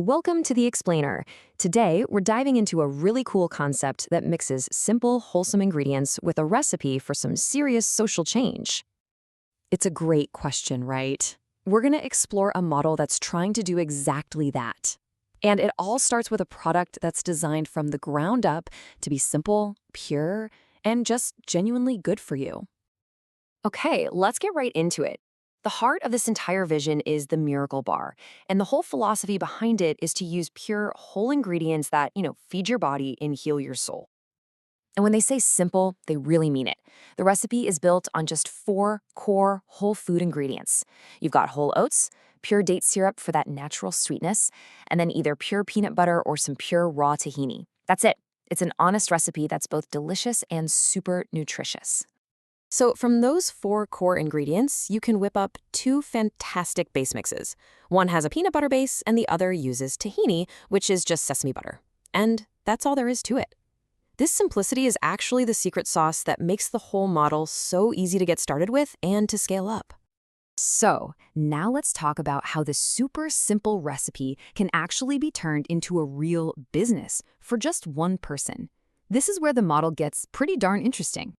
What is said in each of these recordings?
Welcome to The Explainer. Today, we're diving into a really cool concept that mixes simple, wholesome ingredients with a recipe for some serious social change. It's a great question, right? We're going to explore a model that's trying to do exactly that. And it all starts with a product that's designed from the ground up to be simple, pure, and just genuinely good for you. Okay, let's get right into it. The heart of this entire vision is the Miracle Bar, and the whole philosophy behind it is to use pure, whole ingredients that, feed your body and heal your soul. And when they say simple, they really mean it. The recipe is built on just 4 core whole food ingredients. You've got whole oats, pure date syrup for that natural sweetness, and then either pure peanut butter or some pure raw tahini. That's it. It's an honest recipe that's both delicious and super nutritious. So from those 4 core ingredients, you can whip up 2 fantastic base mixes. One has a peanut butter base and the other uses tahini, which is just sesame butter. And that's all there is to it. This simplicity is actually the secret sauce that makes the whole model so easy to get started with and to scale up. So now let's talk about how this super simple recipe can actually be turned into a real business for just one person. This is where the model gets pretty darn interesting.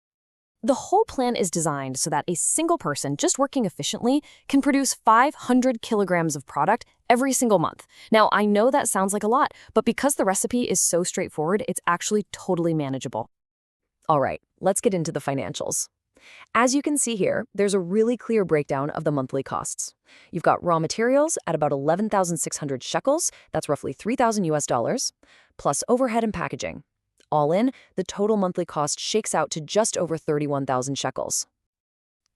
The whole plan is designed so that a single person just working efficiently can produce 500 kilograms of product every single month. Now, I know that sounds like a lot, but because the recipe is so straightforward, it's actually totally manageable. All right, let's get into the financials. As you can see here, there's a really clear breakdown of the monthly costs. You've got raw materials at about 11,600 shekels, that's roughly 3,000 US dollars, plus overhead and packaging. All in, the total monthly cost shakes out to just over 31,000 shekels.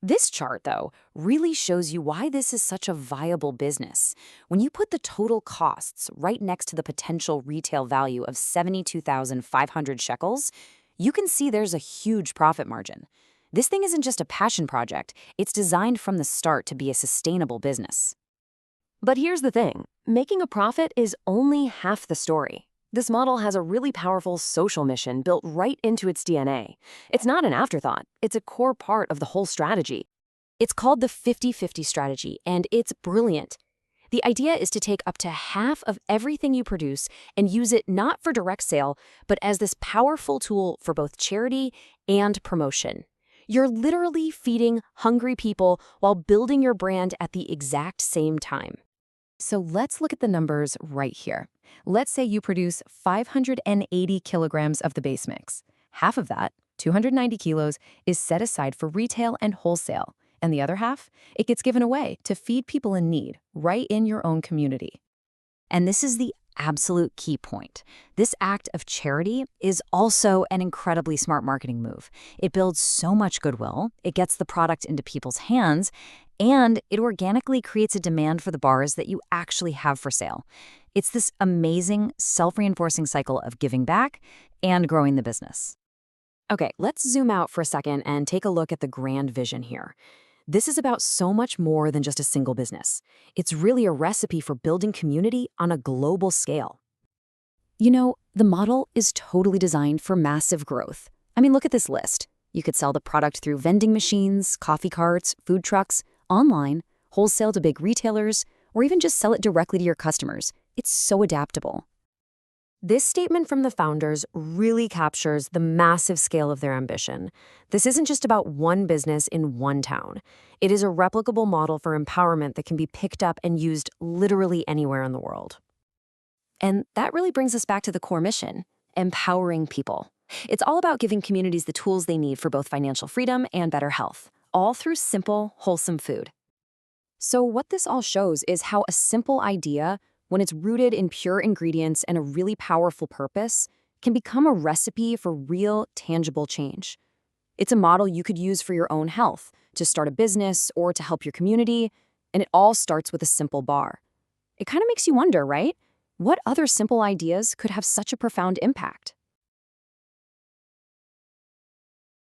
This chart, though, really shows you why this is such a viable business. When you put the total costs right next to the potential retail value of 72,500 shekels, you can see there's a huge profit margin. This thing isn't just a passion project, it's designed from the start to be a sustainable business. But here's the thing, making a profit is only half the story. This model has a really powerful social mission built right into its DNA. It's not an afterthought, it's a core part of the whole strategy. It's called the 50-50 strategy, and it's brilliant. The idea is to take up to half of everything you produce and use it not for direct sale, but as this powerful tool for both charity and promotion. You're literally feeding hungry people while building your brand at the exact same time. So let's look at the numbers right here. Let's say you produce 580 kilograms of the base mix. Half of that, 290 kilos, is set aside for retail and wholesale. And the other half, it gets given away to feed people in need right in your own community. And this is the absolute key point. This act of charity is also an incredibly smart marketing move. It builds so much goodwill, it gets the product into people's hands, and it organically creates a demand for the bars that you actually have for sale. It's this amazing, self-reinforcing cycle of giving back and growing the business. Okay, let's zoom out for a second and take a look at the grand vision here. This is about so much more than just a single business. It's really a recipe for building community on a global scale. The model is totally designed for massive growth. I mean, look at this list. You could sell the product through vending machines, coffee carts, food trucks, online, wholesale to big retailers, or even just sell it directly to your customers. It's so adaptable. This statement from the founders really captures the massive scale of their ambition. This isn't just about one business in one town. It is a replicable model for empowerment that can be picked up and used literally anywhere in the world. And that really brings us back to the core mission, empowering people. It's all about giving communities the tools they need for both financial freedom and better health, all through simple, wholesome food. So what this all shows is how a simple idea, when it's rooted in pure ingredients and a really powerful purpose, can become a recipe for real, tangible change. It's a model you could use for your own health, to start a business, or to help your community, and it all starts with a simple bar. It kind of makes you wonder, right? What other simple ideas could have such a profound impact?